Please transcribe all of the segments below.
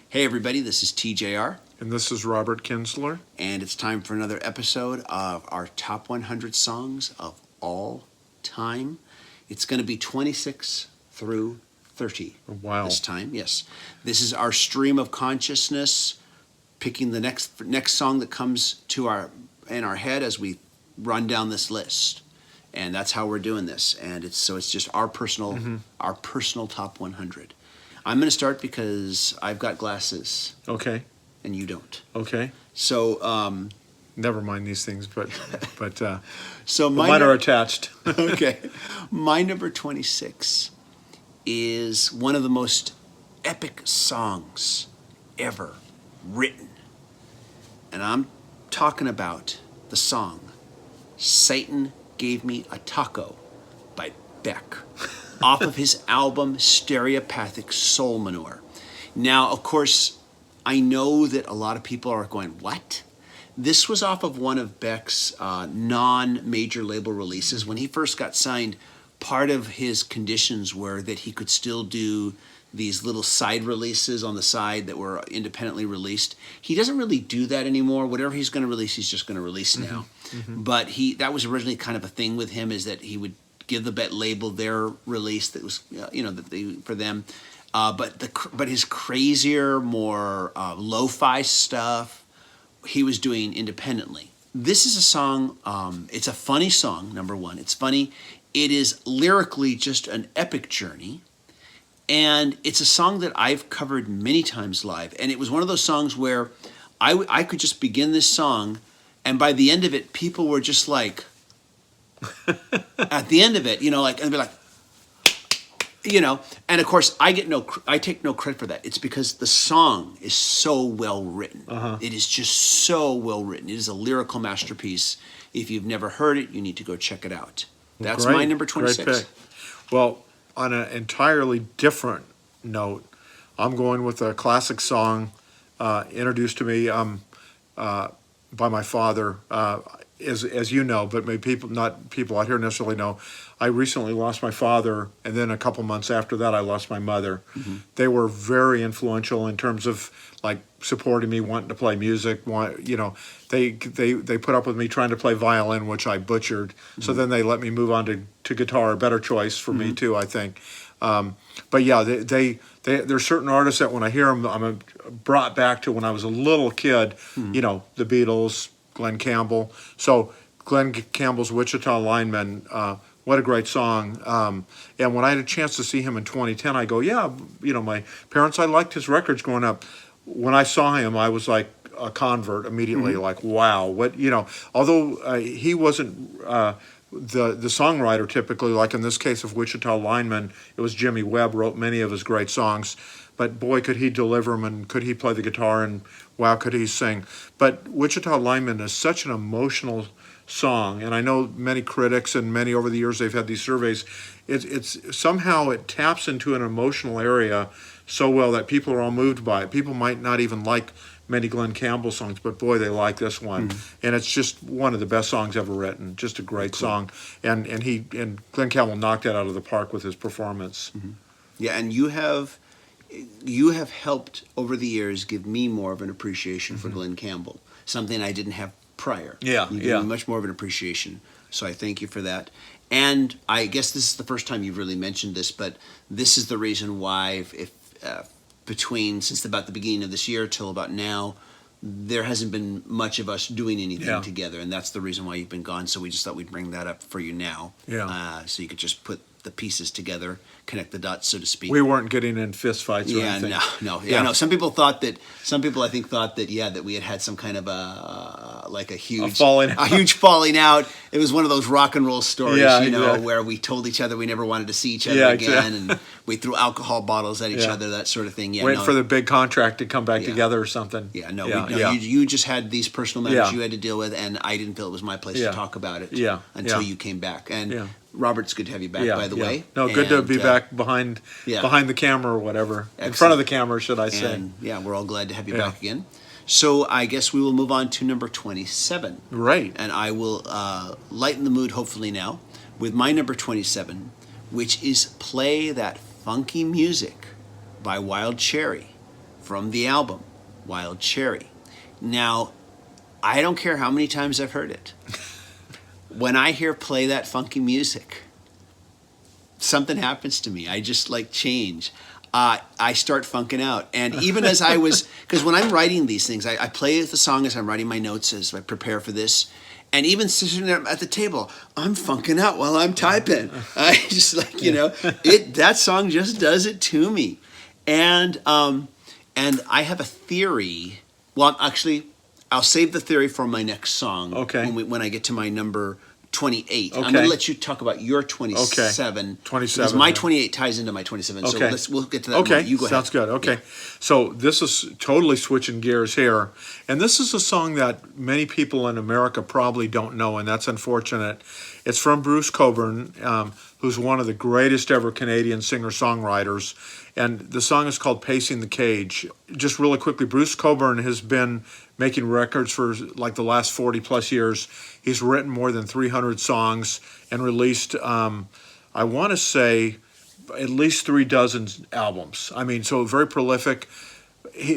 Hey everybody, this is TJR. And this is Robert Kinsler. And it's time for another episode of our Top 100 Songs of All Time. It's going to be 26 through 30 this time. Yes. This is our stream of consciousness, picking the next song that comes to in our head as we run down this list. And that's how we're doing this. And it's just our personal Top 100. I'm going to start because I've got glasses. Okay. And you don't. Okay. So, never mind these things, but so mine are attached. Okay. My number 26 is one of the most epic songs ever written. And I'm talking about the song Satan Gave Me a Taco by Beck. Off of his album Stereopathic Soul Manure. Now, of course, I know that a lot of people are going, what? This was off of one of Beck's non-major label releases. When he first got signed, part of his conditions were that he could still do these little side releases on the side that were independently released. He doesn't really do that anymore. Whatever he's going to release, he's just going to release now. Mm-hmm. But that was originally kind of a thing with him, is that he would give the Bet label their release that was, for them. But his crazier, more lo-fi stuff, he was doing independently. This is a song, it's a funny song, number one. It's funny. It is lyrically just an epic journey. And it's a song that I've covered many times live. And it was one of those songs where I could just begin this song, and by the end of it, people were just like, at the end of it, and be like, and of course I take no credit for that. It's because the song is so well written. Uh-huh. It is just so well written. It is a lyrical masterpiece. If you've never heard it, you need to go check it out. That's my number 26. Great pick. Well, on an entirely different note, I'm going with a classic song introduced to me by my father. As you know, but maybe not people out here necessarily know, I recently lost my father, and then a couple months after that, I lost my mother. Mm-hmm. They were very influential in terms of like supporting me, wanting to play music. They put up with me trying to play violin, which I butchered. Mm-hmm. So then they let me move on to guitar, a better choice for me too, I think. But yeah, there's certain artists that when I hear them, I'm brought back to when I was a little kid. Mm-hmm. The Beatles. Glen Campbell. So Glen Campbell's Wichita Linemen, what a great song. And when I had a chance to see him in 2010, I go, yeah, my parents, I liked his records growing up. When I saw him, I was like a convert immediately, mm-hmm. like, wow, what, although he wasn't the songwriter typically, like in this case of Wichita Linemen, it was Jimmy Webb wrote many of his great songs. But boy, could he deliver them, and could he play the guitar, and wow, could he sing. But Wichita Lineman is such an emotional song, and I know many critics and many over the years they've had these surveys. It's somehow it taps into an emotional area so well that people are all moved by it. People might not even like many Glen Campbell songs, but boy, they like this one. And it's just one of the best songs ever written. Just a great song. And Glen Campbell knocked that out of the park with his performance. Mm-hmm. Yeah, and you have helped over the years give me more of an appreciation for Glen Campbell, something I didn't have prior. Yeah, you gave me much more of an appreciation, so I thank you for that. And I guess this is the first time you've really mentioned this, but this is the reason why, since about the beginning of this year till about now, there hasn't been much of us doing anything together, and that's the reason why you've been gone. So we just thought we'd bring that up for you now, so you could just put the pieces together, connect the dots, so to speak. We weren't getting in fist fights or anything. No. Some people thought that that we had some kind of a huge falling out. It was one of those rock and roll stories, where we told each other we never wanted to see each other again, and we threw alcohol bottles at each other, that sort of thing. Waiting for the big contract to come back together or something. You just had these personal matters you had to deal with, and I didn't feel it was my place to talk about it until you came back. And Robert, it's good to have you back, by the way. No, good to And, be back behind the camera or whatever. Excellent. In front of the camera, should I say. And yeah, we're all glad to have you back again. So I guess we will move on to number 27. Right. And I will lighten the mood, hopefully now, with my number 27, which is Play That Funky Music by Wild Cherry from the album Wild Cherry. Now, I don't care how many times I've heard it. When I hear Play That Funky Music, something happens to me. I just like change. I start funking out. And even as I was, because when I'm writing these things, I play the song as I'm writing my notes as I prepare for this. And even sitting there at the table, I'm funking out while I'm typing. I just like, that song just does it to me. And I have a theory. Well, actually, I'll save the theory for my next song. Okay. When I get to my number 28. Okay. I'm going to let you talk about your 27. Okay. 27. Because my 28 ties into my 27. Okay. So we'll get to that. Okay. You go ahead. Sounds good. Okay. Yeah. So this is totally switching gears here. And this is a song that many people in America probably don't know, and that's unfortunate. It's from Bruce Cockburn, who's one of the greatest ever Canadian singer-songwriters. And the song is called Pacing the Cage. Just really quickly, Bruce Cockburn has been making records for like the last 40 plus years. He's written more than 300 songs and released, I want to say, at least 36 albums. I mean, so very prolific.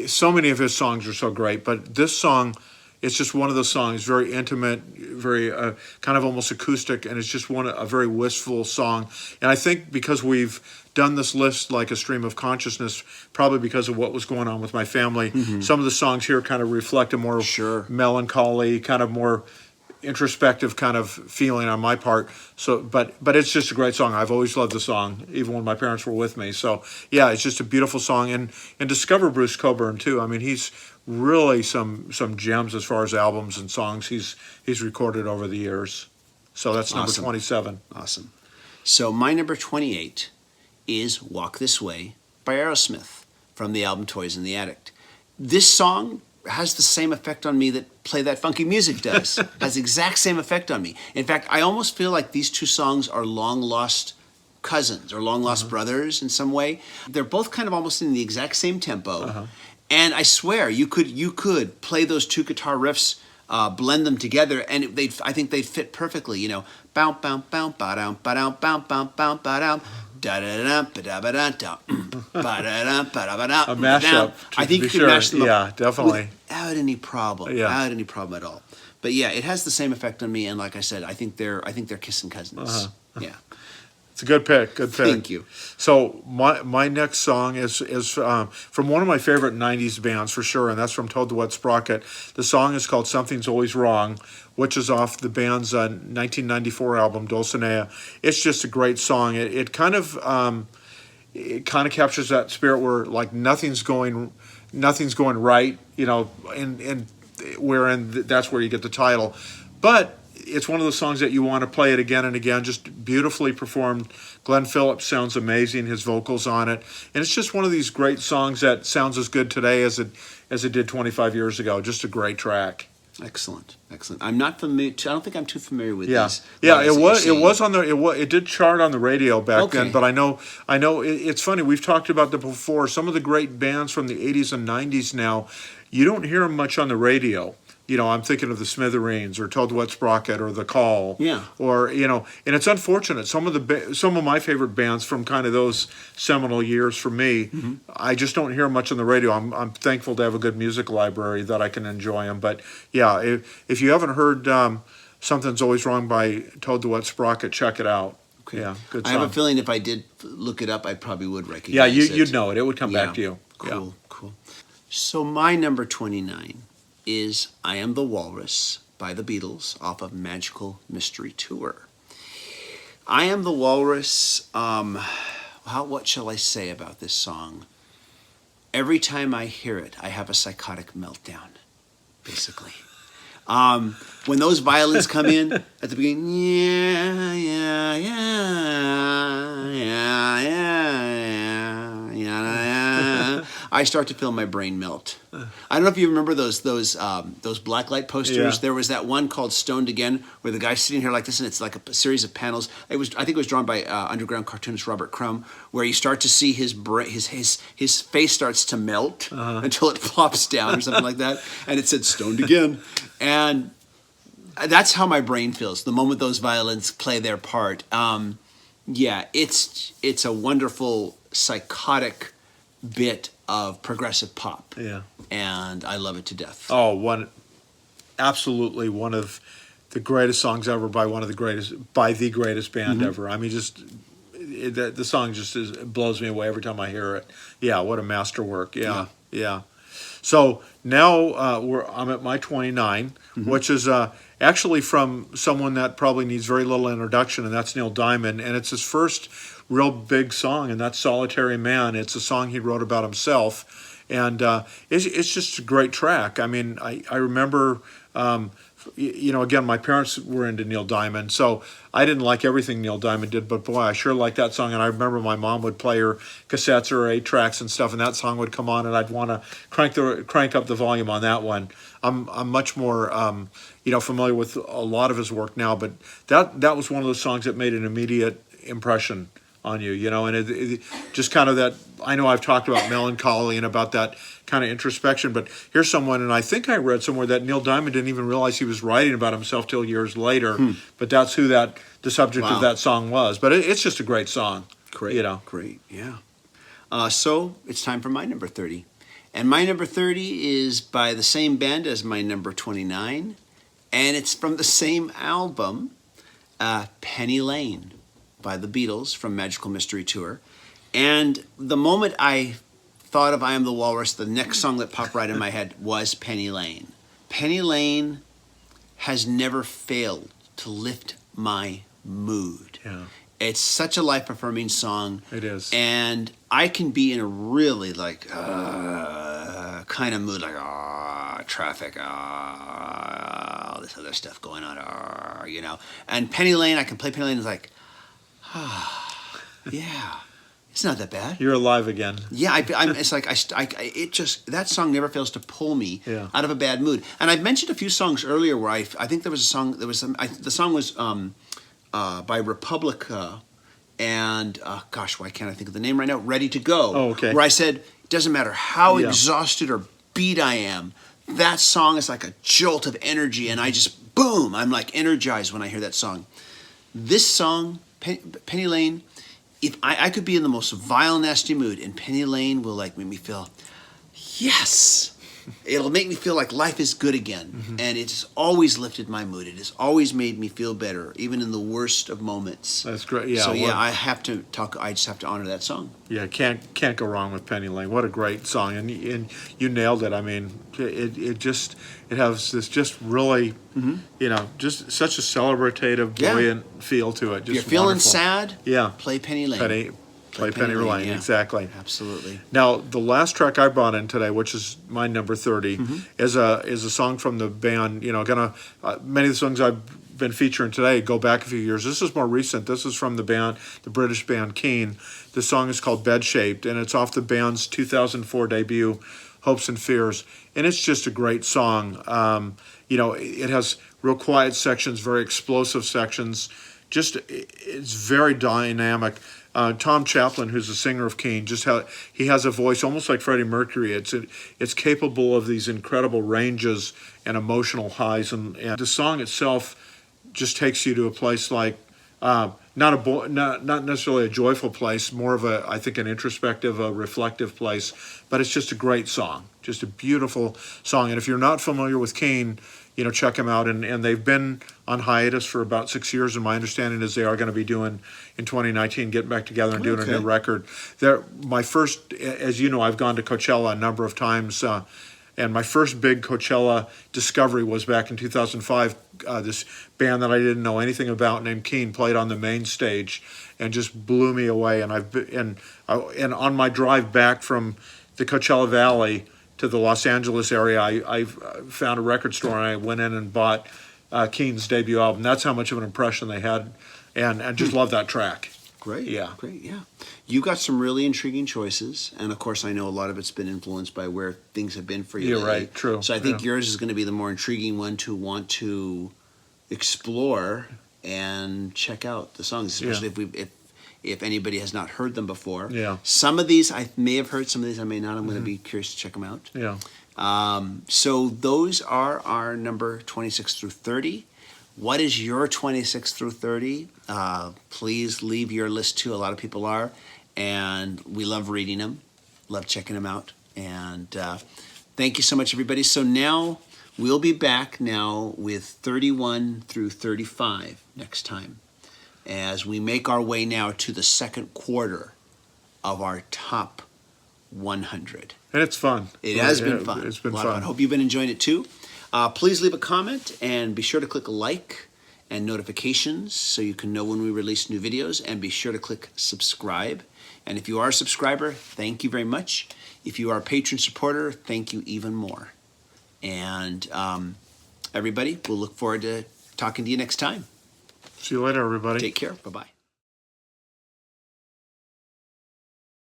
So many of his songs are so great, but this song, it's just one of those songs, very intimate, very kind of almost acoustic, and it's just a very wistful song. And I think because we've done this list like a stream of consciousness, probably because of what was going on with my family, some of the songs here kind of reflect a more melancholy, kind of more introspective kind of feeling on my part. So, but it's just a great song. I've always loved the song, even when my parents were with me. So, yeah, it's just a beautiful song. And discover Bruce Cockburn too. I mean, he's really some gems as far as albums and songs he's recorded over the years. So that's number 27. Awesome. So my number 28 is Walk This Way by Aerosmith from the album Toys in the Attic. This song has the same effect on me that Play That Funky Music does. Has the exact same effect on me. In fact, I almost feel like these two songs are long-lost cousins or long-lost brothers in some way. They're both kind of almost in the exact same tempo. And I swear, you could play those two guitar riffs, blend them together, and I think they'd fit perfectly. Bow, bow, bow, ba down, ba down, bow, bow, bow, ba down. Da da da ba da ba da da ba da da ba da ba da. A mashup. I think you could mash them up. Yeah, definitely. Without any problem. Yeah. Without any problem at all. But yeah, it has the same effect on me. And like I said, I think they're kissing cousins. Yeah. It's a good pick. Good pick. Thank you. So my next song is from one of my favorite '90s bands for sure, and that's from Toad the Wet Sprocket. The song is called "Something's Always Wrong," which is off the band's 1994 album Dulcinea. It's just a great song. It kind of captures that spirit where like nothing's going right, and wherein that's where you get the title, but it's one of those songs that you want to play it again and again. Just beautifully performed. Glenn Phillips sounds amazing. His vocals on it, and it's just one of these great songs that sounds as good today as it did 25 years ago. Just a great track. Excellent. I'm not familiar. I don't think I'm too familiar with these. Yeah. It was on the. It did chart on the radio back then. But I know. It's funny. We've talked about that before. Some of the great bands from the 80s and 90s now, you don't hear them much on the radio. I'm thinking of the Smithereens or Toad the Wet Sprocket or The Call. Yeah. Or, and it's unfortunate. Some of my favorite bands from kind of those seminal years for me, I just don't hear much on the radio. I'm thankful to have a good music library that I can enjoy them. But, yeah, if you haven't heard Something's Always Wrong by Toad the Wet Sprocket, check it out. Okay. Yeah, good song. I have a feeling if I did look it up, I probably would recognize it. it. Yeah, you'd know it. It would come back to you. Cool. So my number 29 is I Am The Walrus by the Beatles off of Magical Mystery Tour. I Am The Walrus, what shall I say about this song? Every time I hear it, I have a psychotic meltdown, basically. When those violins come in at the beginning, I start to feel my brain melt. I don't know if you remember those blacklight posters. Yeah. There was that one called Stoned Again, where the guy's sitting here like this, and it's like a series of panels. I think it was drawn by underground cartoonist Robert Crumb, where you start to see his face starts to melt until it plops down or something like that, and it said Stoned Again, and that's how my brain feels the moment those violins play their part. Yeah, it's a wonderful psychotic bit of progressive pop. Yeah. And I love it to death. Oh, absolutely one of the greatest songs ever by the greatest band ever. I mean, the song just blows me away every time I hear it. Yeah, what a masterwork. Yeah. So now I'm at my 29, which is actually from someone that probably needs very little introduction, and that's Neil Diamond, and it's his first real big song, and that's Solitary Man. It's a song he wrote about himself, and it's just a great track. I mean, I remember, again, my parents were into Neil Diamond, so I didn't like everything Neil Diamond did, but boy, I sure liked that song, and I remember my mom would play her cassettes or 8-tracks and stuff, and that song would come on, and I'd want to crank up the volume on that one. I'm much more familiar with a lot of his work now, but that was one of those songs that made an immediate impression on you, and it just kind of that. I know I've talked about melancholy and about that kind of introspection, but here's someone, and I think I read somewhere that Neil Diamond didn't even realize he was writing about himself till years later, but that's who the subject of that song was. But it's just a great song. Great, great, yeah. So it's time for my number 30. And my number 30 is by the same band as my number 29, and it's from the same album, Penny Lane by the Beatles from Magical Mystery Tour. And the moment I thought of I Am the Walrus, the next song that popped right in my head was Penny Lane. Penny Lane has never failed to lift my mood. Yeah. It's such a life-affirming song. It is. And I can be in a really kind of mood, like, traffic, all this other stuff going on, And Penny Lane, I can play Penny Lane, it's like, yeah, it's not that bad. You're alive again. Yeah, it's like that song never fails to pull me out of a bad mood. And I've mentioned a few songs earlier where I think there was a song, the song was by Republica, and gosh, why can't I think of the name right now? Ready to Go. Oh, okay. Where I said, it doesn't matter how exhausted or beat I am, that song is like a jolt of energy, and I just, boom, I'm like energized when I hear that song. This song, Penny Lane, if I could be in the most vile, nasty mood, and Penny Lane will like make me feel, yes. It'll make me feel like life is good again. And it's always lifted my mood. It has always made me feel better, even in the worst of moments. That's great. Yeah. So I just have to honor that song. Yeah, can't go wrong with Penny Lane. What a great song, and you nailed it. I mean, it has this just really, just such a celebrative, buoyant feel to it. Just If you're feeling wonderful. sad, yeah, play Penny Lane. Play Penny Lane, yeah. exactly. Absolutely. Now, the last track I brought in today, which is my number 30, is a song from the band. Many of the songs I've been featuring today go back a few years. This is more recent. This is from the British band Keane. The song is called Bed Shaped, and it's off the band's 2004 debut, Hopes and Fears, and it's just a great song. It has real quiet sections, very explosive sections. It's very dynamic. Tom Chaplin, who's the singer of Keane, he has a voice almost like Freddie Mercury. It's capable of these incredible ranges and emotional highs, and the song itself just takes you to a place like not necessarily a joyful place, more of I think an introspective, a reflective place. But it's just a great song, just a beautiful song. And if you're not familiar with Keane, check them out. And they've been on hiatus for about 6 years, and my understanding is they are going to be doing in 2019, getting back together and doing a new record. My first, as you know, I've gone to Coachella a number of times, and my first big Coachella discovery was back in 2005. This band that I didn't know anything about named Keane played on the main stage and just blew me away. And on my drive back from the Coachella Valley to the Los Angeles area, I found a record store and I went in and bought Keane's debut album. That's how much of an impression they had, and just love that track. Great. Yeah. Great. Yeah. You got some really intriguing choices. And of course, I know a lot of it's been influenced by where things have been for you. You're lately. right. True. So I think Yeah. yours is going to be the more intriguing one to want to explore and check out the songs, especially if anybody has not heard them before. Yeah. Some of these I may have heard, some of these I may not. I'm going to be curious to check them out. Yeah. So those are our number 26 through 30. What is your 26 through 30? Please leave your list too. A lot of people are. And we love reading them, love checking them out. And thank you so much, everybody. So now we'll be back now with 31 through 35 next time as we make our way now to the second quarter of our top 100. And it's fun. It has been fun. It's been a lot of fun. Hope you've been enjoying it too. Please leave a comment and be sure to click like and notifications so you can know when we release new videos, and be sure to click subscribe. And if you are a subscriber, thank you very much. If you are a patron supporter, thank you even more. And everybody, we'll look forward to talking to you next time. See you later, everybody. Take care. Bye-bye.